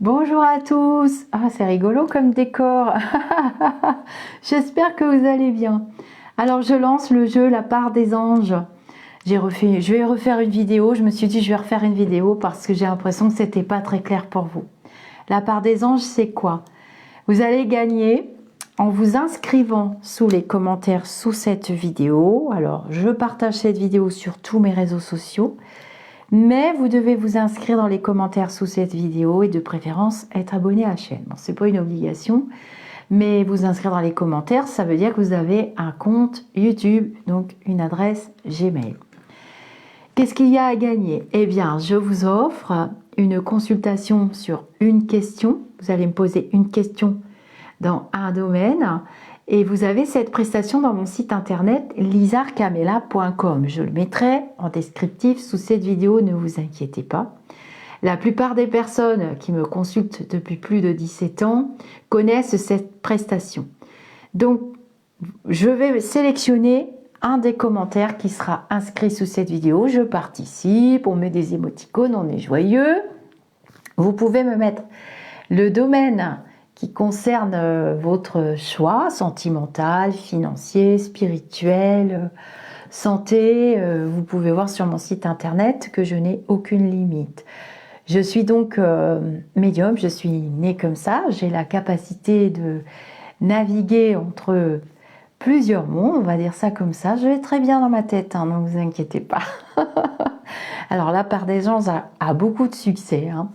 Bonjour à tous. Ah, c'est rigolo comme décor. J'espère que vous allez bien. Alors, je lance le jeu La part des anges. Je vais refaire une vidéo. Je me suis dit, je vais refaire une vidéo parce que j'ai l'impression que c'était pas très clair pour vous. La part des anges, c'est quoi? Vous allez gagner en vous inscrivant sous les commentaires sous cette vidéo. Alors, je partage cette vidéo sur tous mes réseaux sociaux. Mais vous devez vous inscrire dans les commentaires sous cette vidéo et de préférence être abonné à la chaîne. Bon, c'est pas une obligation, mais vous inscrire dans les commentaires, ça veut dire que vous avez un compte YouTube, donc une adresse Gmail. Qu'est-ce qu'il y a à gagner? Eh bien, je vous offre une consultation sur une question. Vous allez me poser une question dans un domaine et vous avez cette prestation dans mon site internet lisarcamela.com. Je le mettrai en descriptif sous cette vidéo, ne vous inquiétez pas. La plupart des personnes qui me consultent depuis plus de 17 ans connaissent cette prestation. Donc, je vais sélectionner un des commentaires qui sera inscrit sous cette vidéo. Je participe, on met des émoticônes, on est joyeux. Vous pouvez me mettre le domaine qui concerne votre choix sentimental, financier, spirituel, santé. Vous pouvez voir sur mon site internet que je n'ai aucune limite. Je suis donc médium, je suis née comme ça. J'ai la capacité de naviguer entre plusieurs mondes, on va dire ça comme ça. Je vais très bien dans ma tête, hein, ne vous inquiétez pas. Alors la part des gens a beaucoup de succès. Hein.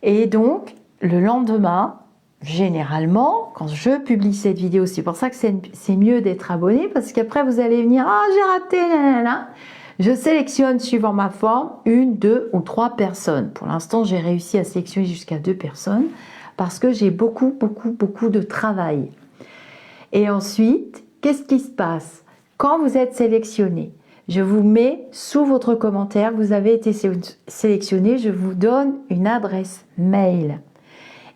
Et donc, le lendemain, généralement, quand je publie cette vidéo, c'est pour ça que c'est mieux d'être abonné, parce qu'après vous allez venir, ah j'ai raté, nanana. Je sélectionne suivant ma forme, 1, 2 ou 3 personnes. Pour l'instant, j'ai réussi à sélectionner jusqu'à 2 personnes, parce que j'ai beaucoup de travail. Et ensuite, qu'est-ce qui se passe? Quand vous êtes sélectionné, je vous mets sous votre commentaire, vous avez été sélectionné, je vous donne une adresse mail.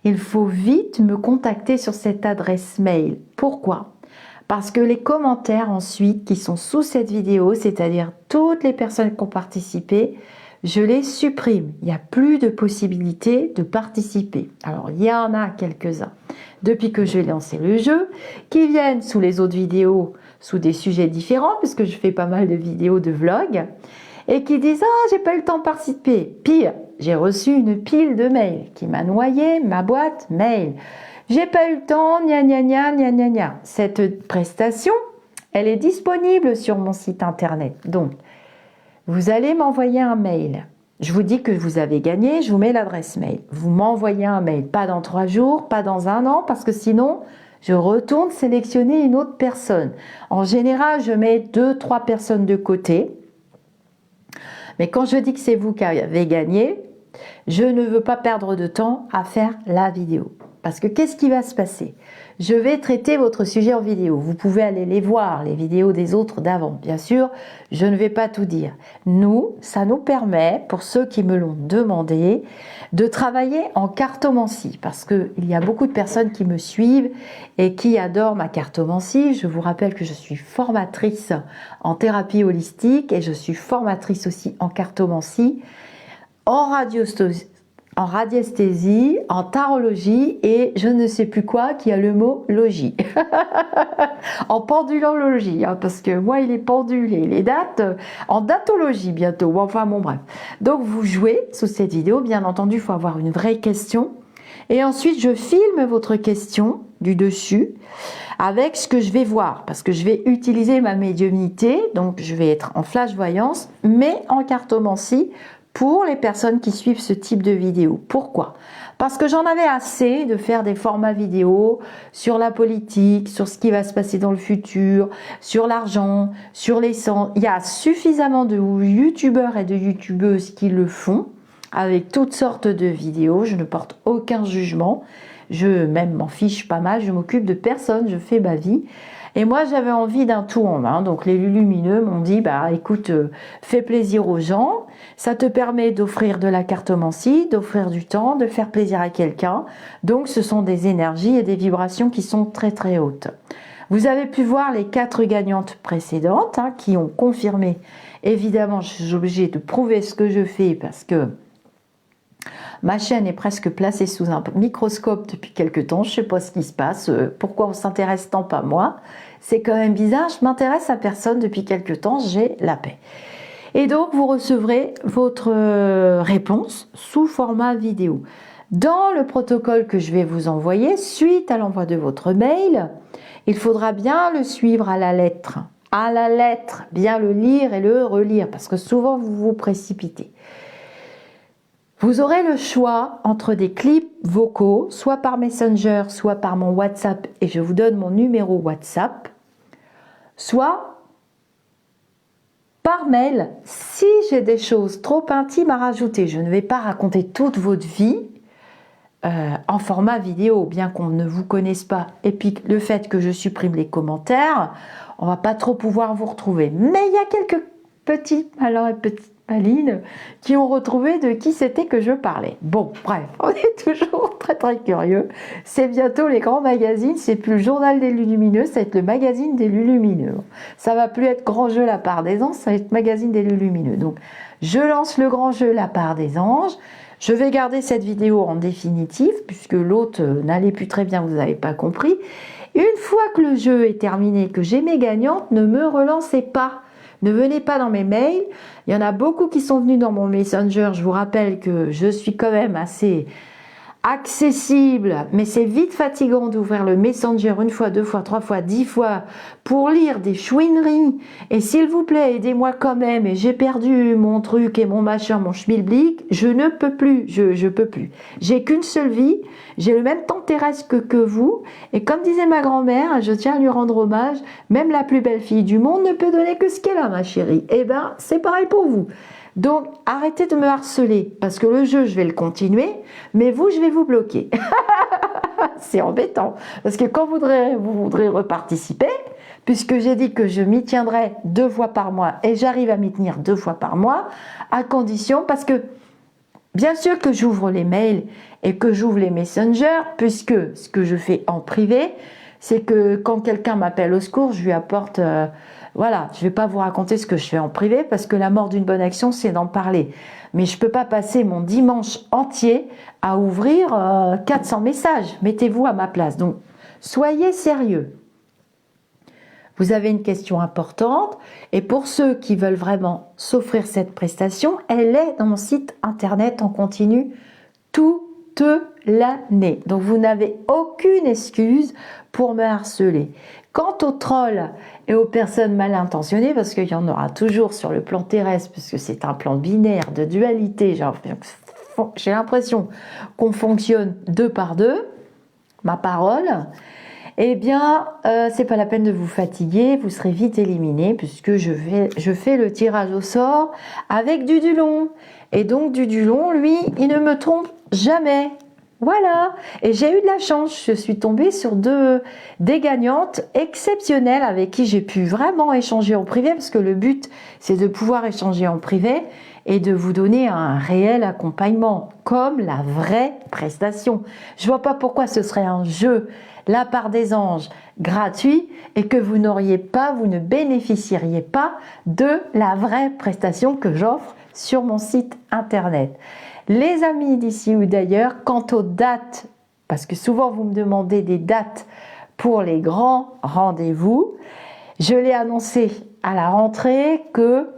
Il faut vite me contacter sur cette adresse mail. Pourquoi? Parce que les commentaires ensuite qui sont sous cette vidéo, c'est-à-dire toutes les personnes qui ont participé, je les supprime. Il n'y a plus de possibilité de participer. Alors, il y en a quelques-uns, depuis que j'ai lancé le jeu, qui viennent sous les autres vidéos, sous des sujets différents, puisque je fais pas mal de vidéos de vlog, et qui disent « Ah, j'ai pas eu le temps de participer ». Pire, j'ai reçu une pile de mails qui m'a noyé ma boîte mail. J'ai pas eu le temps, gna gna gna gna gna gna. Cette prestation, elle est disponible sur mon site internet. Donc, vous allez m'envoyer un mail. Je vous dis que vous avez gagné, je vous mets l'adresse mail. Vous m'envoyez un mail, pas dans 3 jours, pas dans 1 an, parce que sinon, je retourne sélectionner une autre personne. En général, je mets 2-3 personnes de côté. Mais quand je dis que c'est vous qui avez gagné, je ne veux pas perdre de temps à faire la vidéo. Parce que qu'est-ce qui va se passer? Je vais traiter votre sujet en vidéo. Vous pouvez aller les voir, les vidéos des autres d'avant. Bien sûr, je ne vais pas tout dire. Nous, ça nous permet, pour ceux qui me l'ont demandé, de travailler en cartomancie. Parce qu'il y a beaucoup de personnes qui me suivent et qui adorent ma cartomancie. Je vous rappelle que je suis formatrice en thérapie holistique et je suis formatrice aussi en cartomancie, en radiesthésie, en tarologie et je ne sais plus quoi qui a le mot logie. En pendulologie, hein, parce que moi il est pendulé. Les dates, en datologie bientôt. Enfin bon bref. Donc vous jouez sous cette vidéo, bien entendu il faut avoir une vraie question. Et ensuite je filme votre question du dessus avec ce que je vais voir. Parce que je vais utiliser ma médiumnité, donc je vais être en flash voyance, mais en cartomancie, pour les personnes qui suivent ce type de vidéo. Pourquoi? Parce que j'en avais assez de faire des formats vidéo sur la politique, sur ce qui va se passer dans le futur, sur l'argent, sur l'essence. Il y a suffisamment de youtubeurs et de youtubeuses qui le font, avec toutes sortes de vidéos. Je ne porte aucun jugement. Je même m'en fiche pas mal, je m'occupe de personne, je fais ma vie. Et moi, j'avais envie d'un tout en un. Donc, les lumineux m'ont dit, bah, écoute, fais plaisir aux gens. Ça te permet d'offrir de la cartomancie, d'offrir du temps, de faire plaisir à quelqu'un. Donc, ce sont des énergies et des vibrations qui sont très hautes. Vous avez pu voir les 4 gagnantes précédentes hein, qui ont confirmé. Évidemment, je suis obligée de prouver ce que je fais parce que Ma chaîne est presque placée sous un microscope depuis quelques temps. Je ne sais pas ce qui se passe. Pourquoi on s'intéresse tant pas moi? C'est quand même bizarre. Je m'intéresse à personne depuis quelques temps. J'ai la paix. Et donc, vous recevrez votre réponse sous format vidéo. Dans le protocole que je vais vous envoyer, suite à l'envoi de votre mail, il faudra bien le suivre à la lettre. À la lettre, bien le lire et le relire, parce que souvent vous vous précipitez. Vous aurez le choix entre des clips vocaux, soit par Messenger, soit par mon WhatsApp, et je vous donne mon numéro WhatsApp, soit par mail, si j'ai des choses trop intimes à rajouter. Je ne vais pas raconter toute votre vie en format vidéo, bien qu'on ne vous connaisse pas. Et puis le fait que je supprime les commentaires, on va pas trop pouvoir vous retrouver. Mais il y a quelques petits malins et petites malines qui ont retrouvé de qui c'était que je parlais. Bon, bref, on est toujours très très curieux. C'est bientôt les grands magazines, c'est plus le journal des Lulumineux, ça va être le magazine des Lulumineux. Ça va plus être Grand Jeu la part des anges, ça va être magazine des Lulumineux. Donc, je lance le Grand Jeu la part des anges. Je vais garder cette vidéo en définitive, puisque l'autre n'allait plus très bien, vous n'avez pas compris. Une fois que le jeu est terminé, que j'ai mes gagnantes, ne me relancez pas. Ne venez pas dans mes mails. Il y en a beaucoup qui sont venus dans mon Messenger. Je vous rappelle que je suis quand même assez accessible, mais c'est vite fatigant d'ouvrir le Messenger une fois, deux fois, trois fois, 10 fois pour lire des chouineries. Et s'il vous plaît, aidez-moi quand même. Et j'ai perdu mon truc et mon machin, mon schmilblick. Je ne peux plus. Je peux plus. J'ai qu'une seule vie. J'ai le même temps terrestre que vous. Et comme disait ma grand-mère, je tiens à lui rendre hommage, même la plus belle fille du monde ne peut donner que ce qu'elle a, ma chérie. Eh ben, c'est pareil pour vous. Donc, arrêtez de me harceler, parce que le jeu, je vais le continuer, mais vous, je vais vous bloquer. C'est embêtant, parce que quand vous voudrez reparticiper, puisque j'ai dit que je m'y tiendrai 2 fois par mois, et j'arrive à m'y tenir 2 fois par mois, à condition, parce que, bien sûr que j'ouvre les mails et que j'ouvre les messengers, puisque ce que je fais en privé, c'est que quand quelqu'un m'appelle au secours, je lui apporte... Voilà, je ne vais pas vous raconter ce que je fais en privé parce que la mort d'une bonne action, c'est d'en parler. Mais je ne peux pas passer mon dimanche entier à ouvrir 400 messages. Mettez-vous à ma place. Donc, soyez sérieux. Vous avez une question importante et pour ceux qui veulent vraiment s'offrir cette prestation, elle est dans mon site internet en continu toute l'année. Donc, vous n'avez aucune excuse pour me harceler. Quant aux trolls et aux personnes mal intentionnées, parce qu'il y en aura toujours sur le plan terrestre, puisque c'est un plan binaire de dualité, j'ai l'impression qu'on fonctionne 2 par 2, ma parole, eh bien, c'est pas la peine de vous fatiguer, vous serez vite éliminé, puisque je fais le tirage au sort avec du Dulon. Et donc, du Dulon, lui, il ne me trompe jamais. Voilà, et j'ai eu de la chance, je suis tombée sur des gagnantes exceptionnelles avec qui j'ai pu vraiment échanger en privé, parce que le but c'est de pouvoir échanger en privé et de vous donner un réel accompagnement, comme la vraie prestation. Je vois pas pourquoi ce serait un jeu, la part des anges, gratuit, et que vous ne bénéficieriez pas de la vraie prestation que j'offre sur mon site internet. Les amis d'ici ou d'ailleurs, quant aux dates, parce que souvent vous me demandez des dates pour les grands rendez-vous, je l'ai annoncé à la rentrée que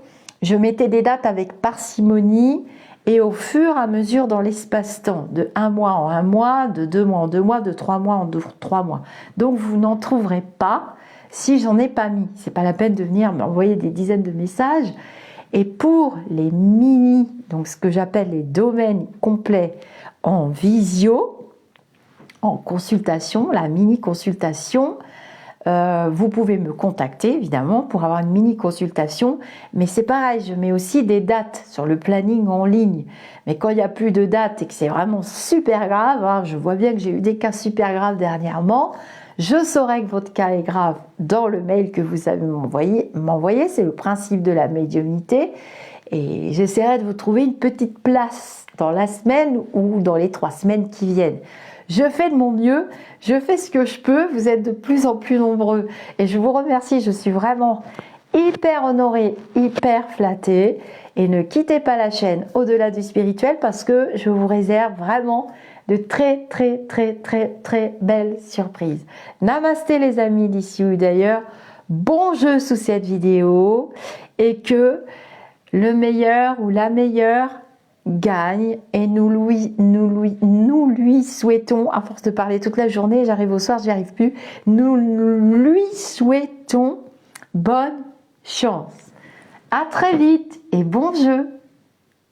je mettais des dates avec parcimonie et au fur et à mesure dans l'espace-temps, de 1 mois en 1 mois, de 2 mois en 2 mois, de 3 mois en 3 mois. Donc vous n'en trouverez pas si j'en ai pas mis. C'est pas la peine de venir m'envoyer des dizaines de messages. Et pour les mini, donc ce que j'appelle les domaines complets en visio, en consultation, la mini consultation, vous pouvez me contacter évidemment pour avoir une mini consultation, mais c'est pareil, je mets aussi des dates sur le planning en ligne. Mais quand il n'y a plus de dates et que c'est vraiment super grave, hein, je vois bien que j'ai eu des cas super graves dernièrement, je saurai que votre cas est grave dans le mail que vous avez m'envoyer. C'est le principe de la médiumnité. Et j'essaierai de vous trouver une petite place dans la semaine ou dans les 3 semaines qui viennent. Je fais de mon mieux, je fais ce que je peux. Vous êtes de plus en plus nombreux. Et je vous remercie, je suis vraiment hyper honorée, hyper flattée. et ne quittez pas la chaîne Au-delà du spirituel parce que je vous réserve vraiment de très belles surprises. Namasté les amis d'ici ou d'ailleurs, bon jeu sous cette vidéo et que le meilleur ou la meilleure gagne et nous lui souhaitons, à force de parler toute la journée, j'arrive au soir, j'y arrive plus, nous lui souhaitons bonne chance. À très vite et bon jeu!